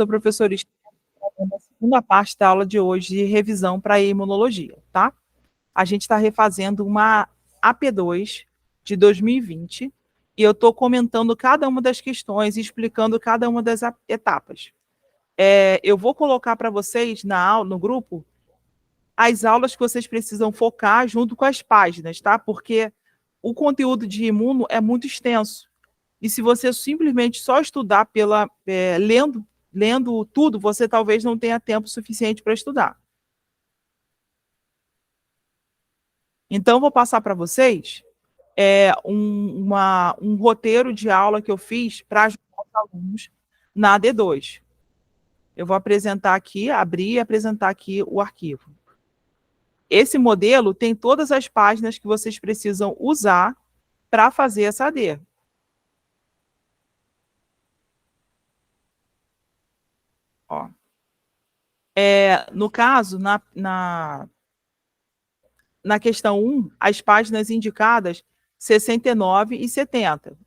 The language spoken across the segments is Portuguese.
sou professora na segunda parte da aula de hoje de revisão para imunologia, tá? A gente está refazendo uma AP2 de 2020 e eu estou comentando cada uma das questões e explicando cada uma das etapas. Eu vou colocar para vocês na aula, no grupo, as aulas que vocês precisam focar junto com as páginas, tá? Porque o conteúdo de imuno é muito extenso. E se você simplesmente só estudar lendo tudo, você talvez não tenha tempo suficiente para estudar. Então, vou passar para vocês um roteiro de aula que eu fiz para ajudar os alunos na AD2. Eu vou apresentar aqui, abrir e apresentar aqui o arquivo. Esse modelo tem todas as páginas que vocês precisam usar para fazer essa AD. Ó. No caso, na questão 1, as páginas indicadas 69 e 70.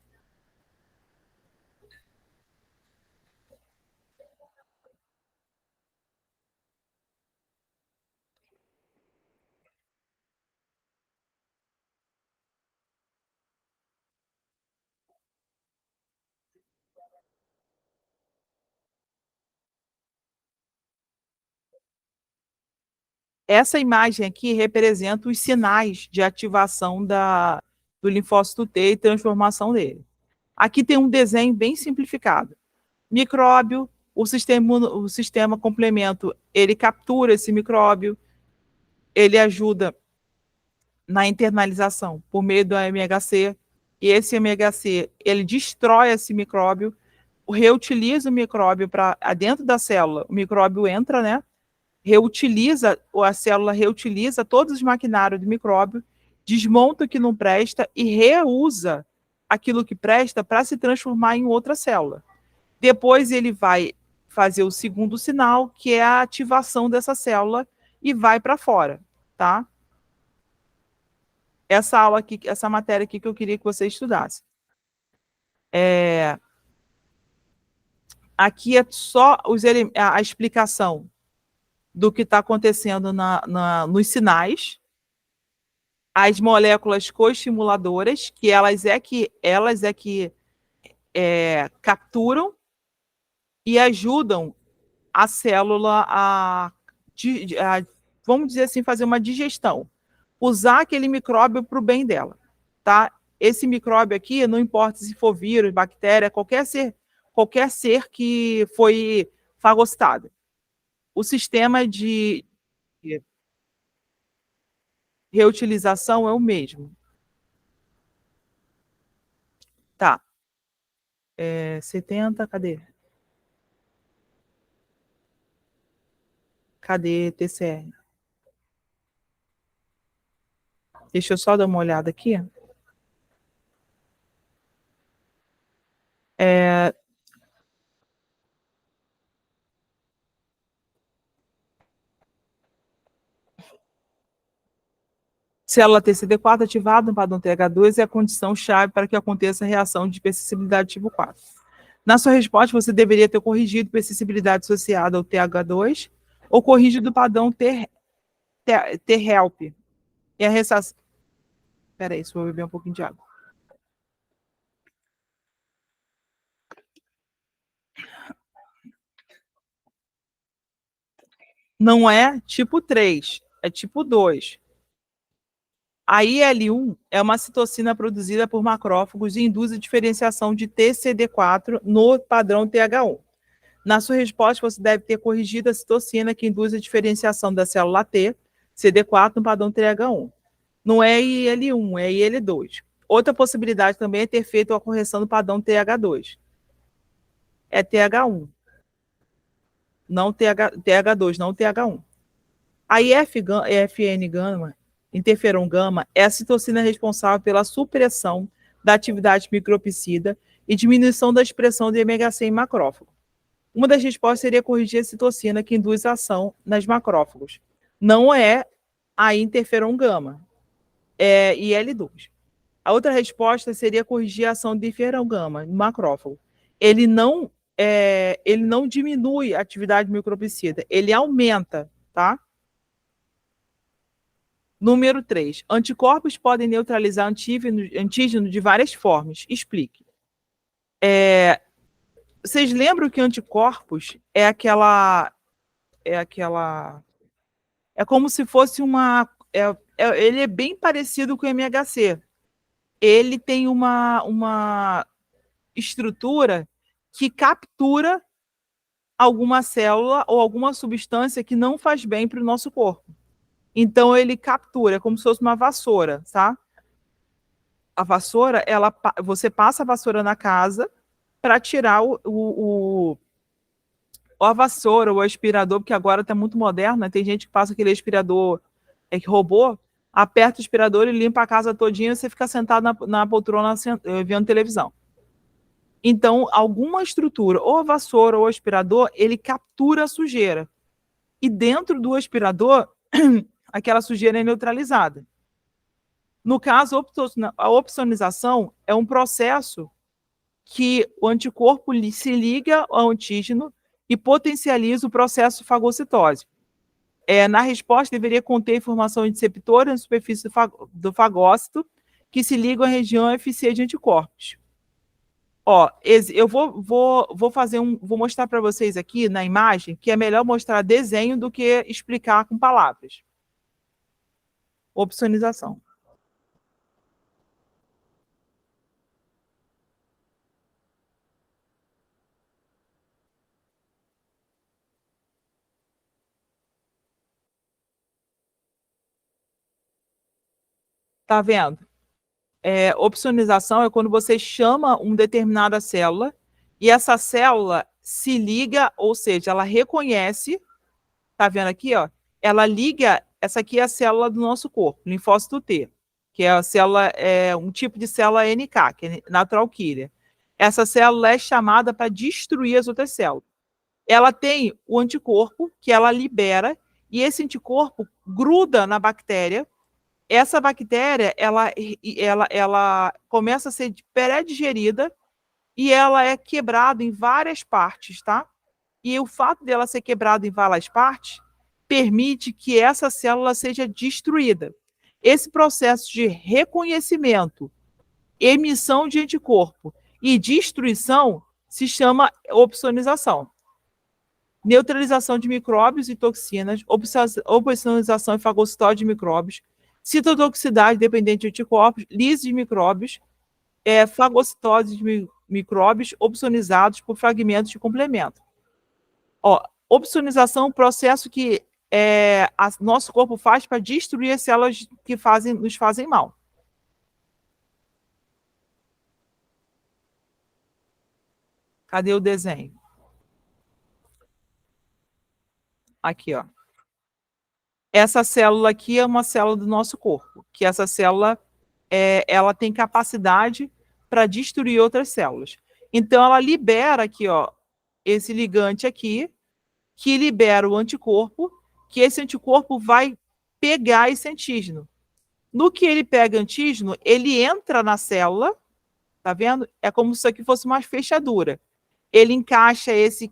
Essa imagem aqui representa os sinais de ativação do linfócito T e transformação dele. Aqui tem um desenho bem simplificado. Micróbio, o sistema complemento, ele captura esse micróbio, ele ajuda na internalização por meio do MHC, e esse MHC, ele destrói esse micróbio, reutiliza o micróbio para dentro da célula, o micróbio entra, né? A célula reutiliza todos os maquinários do micróbio, desmonta o que não presta e reusa aquilo que presta para se transformar em outra célula. Depois ele vai fazer o segundo sinal, que é a ativação dessa célula e vai para fora, tá? Essa aula aqui, essa matéria aqui que eu queria que você estudasse. Aqui é só a explicação do que está acontecendo nos sinais, as moléculas coestimuladoras, que elas é que capturam e ajudam a célula vamos dizer assim, fazer uma digestão, usar aquele micróbio para o bem dela, tá? Esse micróbio aqui, não importa se for vírus, bactéria, qualquer ser que foi fagocitado. O sistema de reutilização é o mesmo. Tá. 70, cadê? Cadê TCR? Deixa eu só dar uma olhada aqui. Célula TCD4 ativada no padrão TH2 é a condição-chave para que aconteça a reação de hipersensibilidade tipo 4. Na sua resposta, você deveria ter corrigido hipersensibilidade associada ao TH2 ou corrigido o padrão T-HELP. E a ressação... Espera aí, vou beber um pouquinho de água. Não é tipo 3, é tipo 2. A IL-1 é uma citocina produzida por macrófagos e induz a diferenciação de TCD4 no padrão TH1. Na sua resposta, você deve ter corrigido a citocina que induz a diferenciação da célula T, CD4, no padrão TH1. Não é IL-1, é IL-2. Outra possibilidade também é ter feito a correção do padrão TH2. É TH1. Não TH2, não TH1. A IFN gama, interferon gama, é a citocina responsável pela supressão da atividade micropsida e diminuição da expressão de MHC em macrófago. Uma das respostas seria corrigir a citocina que induz a ação nas macrófagos. Não é a interferon gama, é IL-2. A outra resposta seria corrigir a ação de interferon gama no macrófago. Ele não ele não diminui a atividade microbicida, ele aumenta, tá? Número 3. Anticorpos podem neutralizar antígeno de várias formas. Explique. Vocês lembram que anticorpos é aquela. É como se fosse uma. Ele é bem parecido com o MHC. Ele tem uma estrutura que captura alguma célula ou alguma substância que não faz bem para o nosso corpo. Então, ele captura, como se fosse uma vassoura, tá? A vassoura, você passa a vassoura na casa para tirar a vassoura, o aspirador, porque agora está muito moderno, né? Tem gente que passa aquele aspirador que robô, aperta o aspirador e limpa a casa todinha e você fica sentado na poltrona vendo televisão. Então, alguma estrutura, ou a vassoura ou o aspirador, ele captura a sujeira. E dentro do aspirador, aquela sujeira é neutralizada. No caso, a opsonização é um processo que o anticorpo se liga ao antígeno e potencializa o processo de fagocitose. Na resposta, deveria conter informação de receptores na superfície do fagócito que se ligam à região FC de anticorpos. Eu vou mostrar para vocês aqui na imagem que é melhor mostrar desenho do que explicar com palavras. Opsonização. Tá vendo? Opsonização é quando você chama uma determinada célula e essa célula se liga, ou seja, ela reconhece, tá vendo aqui, ó? Ela liga, essa aqui é a célula do nosso corpo, linfócito T, que é a célula, um tipo de célula NK, que é natural killer. Essa célula é chamada para destruir as outras células. Ela tem o anticorpo que ela libera e esse anticorpo gruda na bactéria. Essa bactéria, ela começa a ser pré-digerida e ela é quebrada em várias partes, tá? E o fato dela ser quebrada em várias partes permite que essa célula seja destruída. Esse processo de reconhecimento, emissão de anticorpo e destruição se chama opsonização. Neutralização de micróbios e toxinas, opsonização e fagocitose de micróbios, citotoxicidade dependente de anticorpos, lise de micróbios, fagocitose de micróbios opsonizados por fragmentos de complemento. Opsonização é um processo que nosso corpo faz para destruir as células que nos fazem mal. Cadê o desenho? Aqui, ó. Essa célula aqui é uma célula do nosso corpo, que essa célula ela tem capacidade para destruir outras células. Então, ela libera aqui, ó, esse ligante aqui, que libera o anticorpo, que esse anticorpo vai pegar esse antígeno. No que ele pega antígeno, ele entra na célula, tá vendo? É como se isso aqui fosse uma fechadura. Ele encaixa esse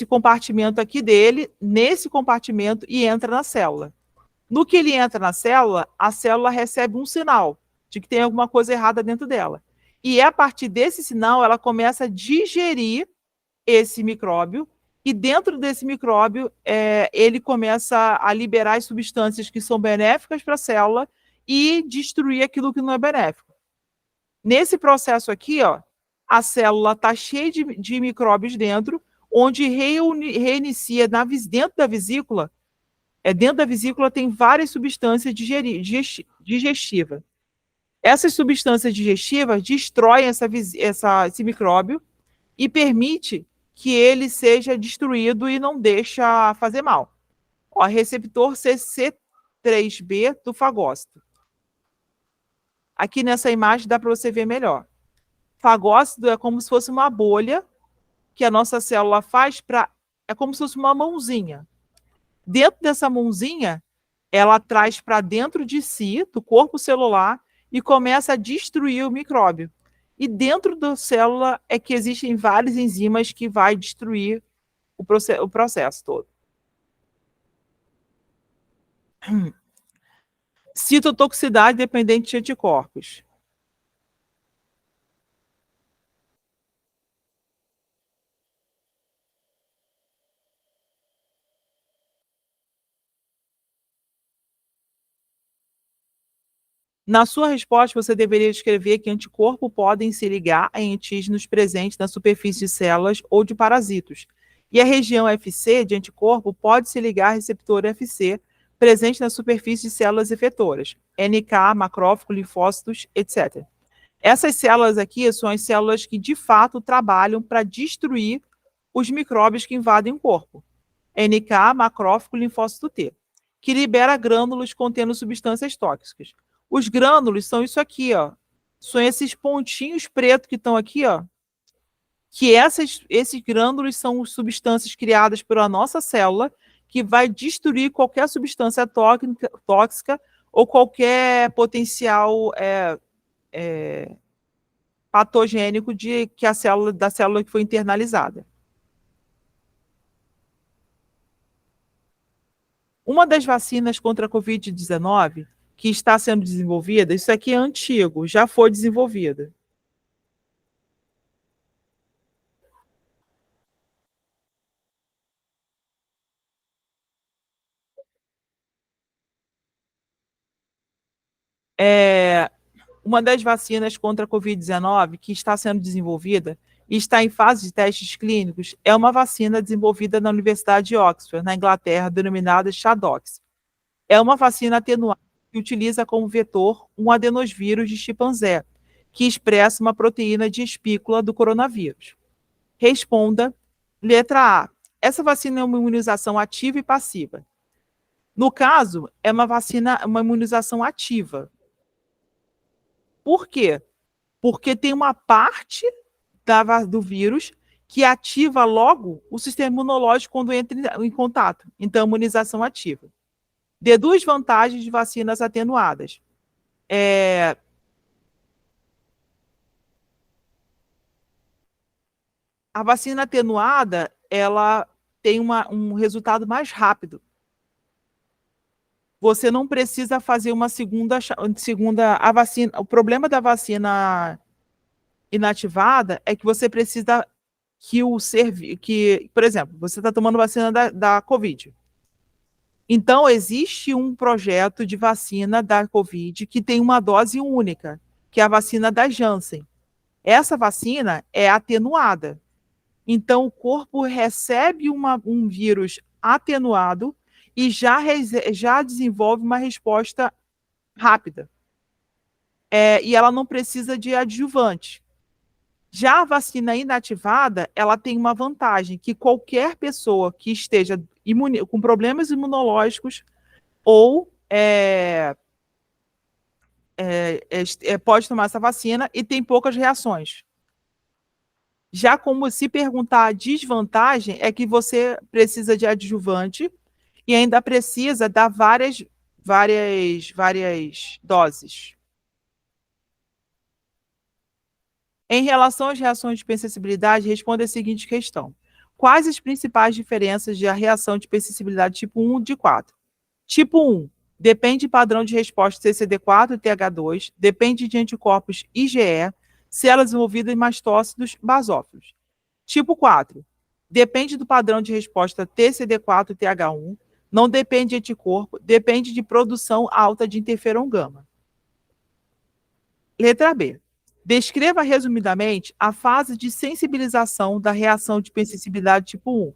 compartimento aqui dele, nesse compartimento, e entra na célula. No que ele entra na célula, a célula recebe um sinal de que tem alguma coisa errada dentro dela. E a partir desse sinal, ela começa a digerir esse micróbio, e dentro desse micróbio, ele começa a liberar as substâncias que são benéficas para a célula e destruir aquilo que não é benéfico. Nesse processo aqui, ó, a célula está cheia de micróbios dentro, onde reinicia dentro da vesícula. Dentro da vesícula tem várias substâncias digestivas. Essas substâncias digestivas destroem esse micróbio e permite que ele seja destruído e não deixa fazer mal. Receptor CC3B do fagócito. Aqui nessa imagem dá para você ver melhor. Fagócito é como se fosse uma bolha que a nossa célula faz é como se fosse uma mãozinha. Dentro dessa mãozinha, ela traz para dentro de si, do corpo celular, e começa a destruir o micróbio. e dentro da célula é que existem várias enzimas que vai destruir o processo todo. Citotoxicidade dependente de anticorpos. Na sua resposta, você deveria escrever que anticorpos podem se ligar a antígenos presentes na superfície de células ou de parasitos. E a região FC de anticorpo pode se ligar a receptor FC presente na superfície de células efetoras, NK, macrófago, linfócitos, etc. Essas células aqui são as células que de fato trabalham para destruir os micróbios que invadem o corpo. NK, macrófago, linfócito T, que libera grânulos contendo substâncias tóxicas. Os grânulos são isso aqui, ó. São esses pontinhos pretos que estão aqui, ó. Que esses grânulos são substâncias criadas pela nossa célula que vai destruir qualquer substância tóxica ou qualquer potencial patogênico da célula que foi internalizada. Uma das vacinas contra a Covid-19 que está sendo desenvolvida, isso aqui é antigo, já foi desenvolvida. Uma das vacinas contra a Covid-19 que está sendo desenvolvida e está em fase de testes clínicos é uma vacina desenvolvida na Universidade de Oxford, na Inglaterra, denominada Chadox. É uma vacina atenuada que utiliza como vetor um adenosvírus de chimpanzé, que expressa uma proteína de espícula do coronavírus. Responda. Letra A. Essa vacina é uma imunização ativa e passiva. No caso, é uma imunização ativa. Por quê? Porque tem uma parte do vírus que ativa logo o sistema imunológico quando entra em contato. Então, imunização ativa. Deduz vantagens de vacinas atenuadas. A vacina atenuada, ela tem um resultado mais rápido. Você não precisa fazer uma segunda a vacina. O problema da vacina inativada é que você precisa por exemplo, você está tomando vacina da Covid. Então, existe um projeto de vacina da Covid que tem uma dose única, que é a vacina da Janssen. Essa vacina é atenuada. Então, o corpo recebe um vírus atenuado e já desenvolve uma resposta rápida. E ela não precisa de adjuvante. Já a vacina inativada, ela tem uma vantagem, que qualquer pessoa que esteja com problemas imunológicos ou pode tomar essa vacina e tem poucas reações. Já como se perguntar a desvantagem, é que você precisa de adjuvante e ainda precisa dar várias doses. Em relação às reações de hipersensibilidade, responda a seguinte questão. Quais as principais diferenças de reação de hipersensibilidade tipo 1 de 4? Tipo 1, depende de padrão de resposta CCD4 e TH2, depende de anticorpos IgE, células envolvidas em mastócitos basófilos. Tipo 4, depende do padrão de resposta TCD4 e TH1, não depende de anticorpo, depende de produção alta de interferon gama. Letra B. Descreva resumidamente a fase de sensibilização da reação de hipersensibilidade tipo 1.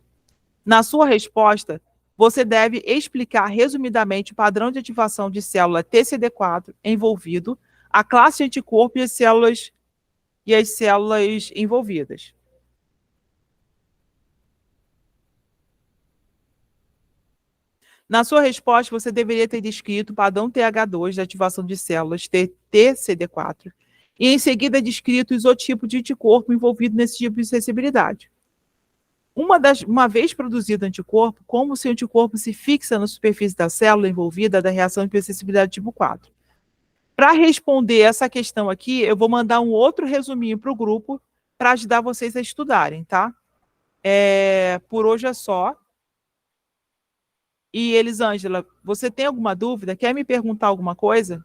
Na sua resposta, você deve explicar resumidamente o padrão de ativação de célula TCD4 envolvido, a classe de anticorpo e as células envolvidas. Na sua resposta, você deveria ter descrito o padrão TH2 de ativação de células TCD4 e, em seguida, descrito o isotipo de anticorpo envolvido nesse tipo de sensibilidade. Uma vez produzido anticorpo, como se o anticorpo se fixa na superfície da célula envolvida da reação de hipersensibilidade tipo 4. Para responder essa questão aqui, eu vou mandar um outro resuminho para o grupo para ajudar vocês a estudarem, tá? Por hoje é só. E Elisângela, você tem alguma dúvida? Quer me perguntar alguma coisa?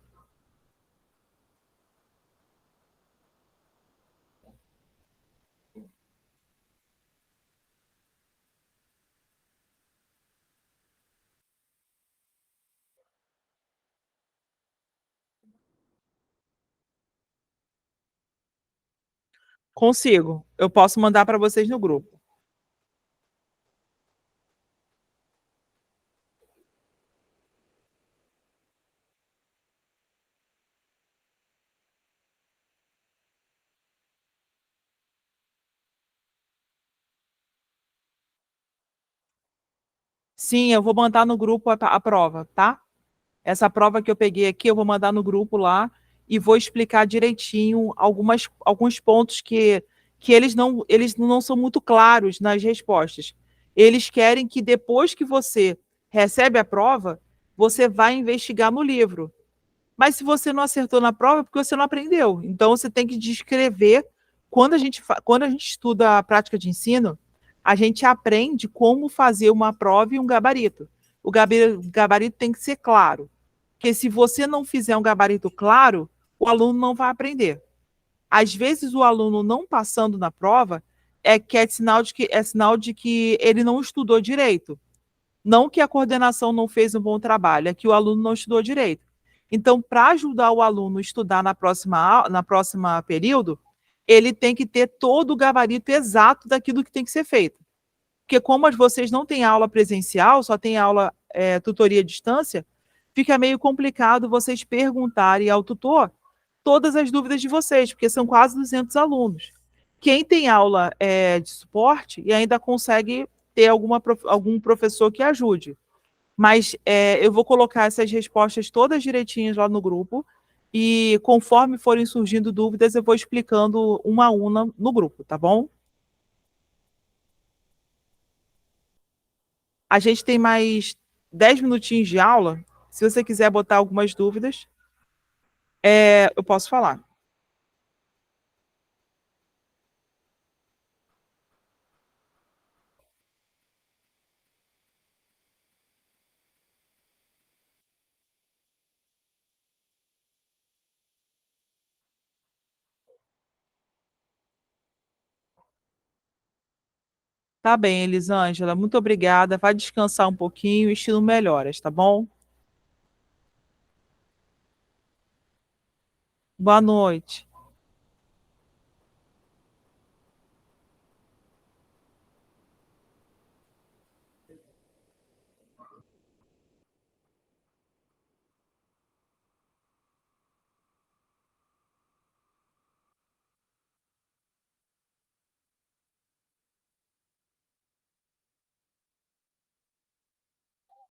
Consigo. Eu posso mandar para vocês no grupo. Sim, eu vou mandar no grupo a prova, tá? Essa prova que eu peguei aqui, eu vou mandar no grupo lá e vou explicar direitinho alguns pontos que eles não são muito claros nas respostas. Eles querem que depois que você recebe a prova, você vá investigar no livro. Mas se você não acertou na prova, é porque você não aprendeu. Então você tem que descrever. Quando a gente estuda a prática de ensino, a gente aprende como fazer uma prova e um gabarito. O gabarito tem que ser claro. Porque se você não fizer um gabarito claro, o aluno não vai aprender. Às vezes o aluno não passando na prova é sinal de que ele não estudou direito. Não que a coordenação não fez um bom trabalho, é que o aluno não estudou direito. Então, para ajudar o aluno a estudar na próxima período, ele tem que ter todo o gabarito exato daquilo que tem que ser feito. Porque como vocês não têm aula presencial, só tem aula tutoria à distância, fica meio complicado vocês perguntarem ao tutor todas as dúvidas de vocês, porque são quase 200 alunos. Quem tem aula de suporte e ainda consegue ter algum professor que ajude. Mas eu vou colocar essas respostas todas direitinhas lá no grupo e conforme forem surgindo dúvidas, eu vou explicando uma a uma no grupo, tá bom? A gente tem mais 10 minutinhos de aula. Se você quiser botar algumas dúvidas, eu posso falar. Tá bem, Elisângela, muito obrigada. Vai descansar um pouquinho, estilo melhoras, tá bom? Boa noite.